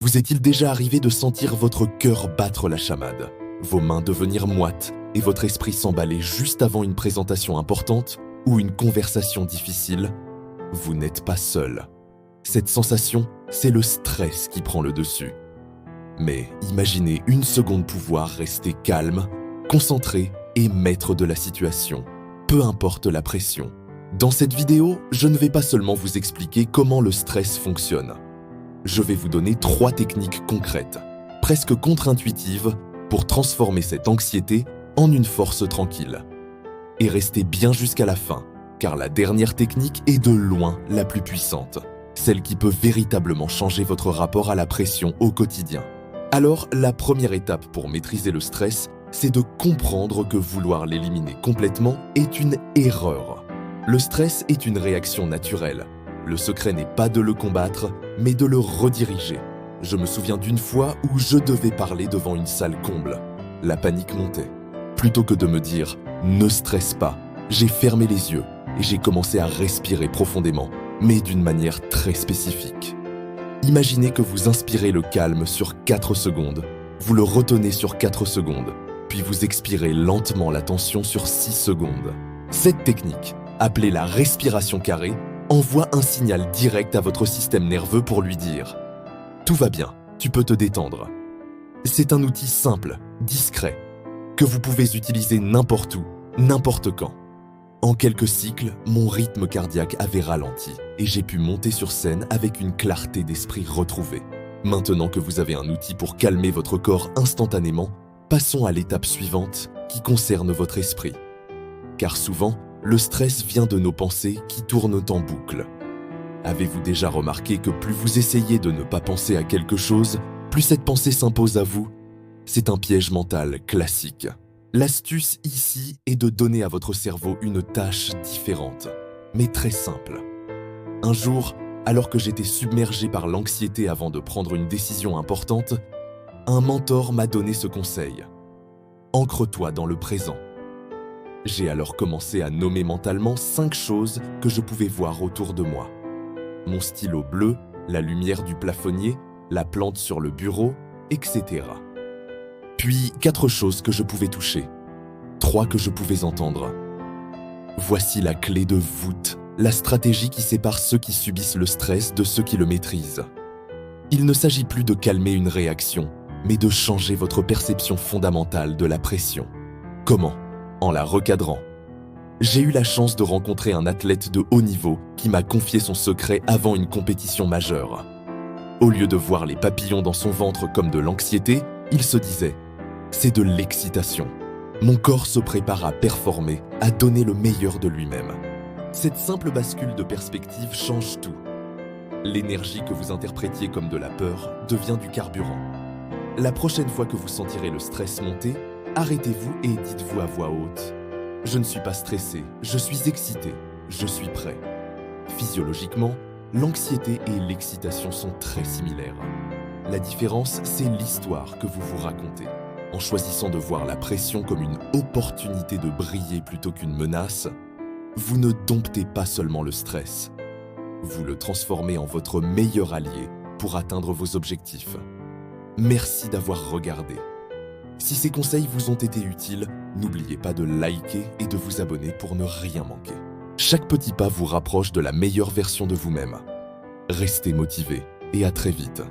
Vous est-il déjà arrivé de sentir votre cœur battre la chamade, vos mains devenir moites et votre esprit s'emballer juste avant une présentation importante ou une conversation difficile? Vous n'êtes pas seul. Cette sensation, c'est le stress qui prend le dessus. Mais imaginez une seconde pouvoir rester calme, concentré et maître de la situation, peu importe la pression. Dans cette vidéo, je ne vais pas seulement vous expliquer comment le stress fonctionne. Je vais vous donner 3 techniques concrètes, presque contre-intuitives, pour transformer cette anxiété en une force tranquille. Et restez bien jusqu'à la fin, car la dernière technique est de loin la plus puissante, celle qui peut véritablement changer votre rapport à la pression au quotidien. Alors, la première étape pour maîtriser le stress, c'est de comprendre que vouloir l'éliminer complètement est une erreur. Le stress est une réaction naturelle. Le secret n'est pas de le combattre, mais de le rediriger. Je me souviens d'une fois où je devais parler devant une salle comble. La panique montait. Plutôt que de me dire « ne stresse pas », j'ai fermé les yeux et j'ai commencé à respirer profondément, mais d'une manière très spécifique. Imaginez que vous inspirez le calme sur 4 secondes, vous le retenez sur 4 secondes, puis vous expirez lentement la tension sur 6 secondes. Cette technique, appelée la respiration carrée, envoie un signal direct à votre système nerveux pour lui dire « Tout va bien, tu peux te détendre ». C'est un outil simple, discret, que vous pouvez utiliser n'importe où, n'importe quand. En quelques cycles, mon rythme cardiaque avait ralenti et j'ai pu monter sur scène avec une clarté d'esprit retrouvée. Maintenant que vous avez un outil pour calmer votre corps instantanément, passons à l'étape suivante qui concerne votre esprit. Car souvent, le stress vient de nos pensées qui tournent en boucle. Avez-vous déjà remarqué que plus vous essayez de ne pas penser à quelque chose, plus cette pensée s'impose à vous? C'est un piège mental classique. L'astuce ici est de donner à votre cerveau une tâche différente, mais très simple. Un jour, alors que j'étais submergé par l'anxiété avant de prendre une décision importante, un mentor m'a donné ce conseil. Ancre-toi dans le présent. J'ai alors commencé à nommer mentalement 5 choses que je pouvais voir autour de moi. Mon stylo bleu, la lumière du plafonnier, la plante sur le bureau, etc. Puis 4 choses que je pouvais toucher, 3 que je pouvais entendre. Voici la clé de voûte, la stratégie qui sépare ceux qui subissent le stress de ceux qui le maîtrisent. Il ne s'agit plus de calmer une réaction, mais de changer votre perception fondamentale de la pression. Comment ? En la recadrant. J'ai eu la chance de rencontrer un athlète de haut niveau qui m'a confié son secret avant une compétition majeure. Au lieu de voir les papillons dans son ventre comme de l'anxiété, il se disait « c'est de l'excitation. Mon corps se prépare à performer, à donner le meilleur de lui-même. » Cette simple bascule de perspective change tout. L'énergie que vous interprétiez comme de la peur devient du carburant. La prochaine fois que vous sentirez le stress monter, arrêtez-vous et dites-vous à voix haute « Je ne suis pas stressé, je suis excité, je suis prêt. » Physiologiquement, l'anxiété et l'excitation sont très similaires. La différence, c'est l'histoire que vous vous racontez. En choisissant de voir la pression comme une opportunité de briller plutôt qu'une menace, vous ne domptez pas seulement le stress. Vous le transformez en votre meilleur allié pour atteindre vos objectifs. Merci d'avoir regardé. Si ces conseils vous ont été utiles, n'oubliez pas de liker et de vous abonner pour ne rien manquer. Chaque petit pas vous rapproche de la meilleure version de vous-même. Restez motivé et à très vite.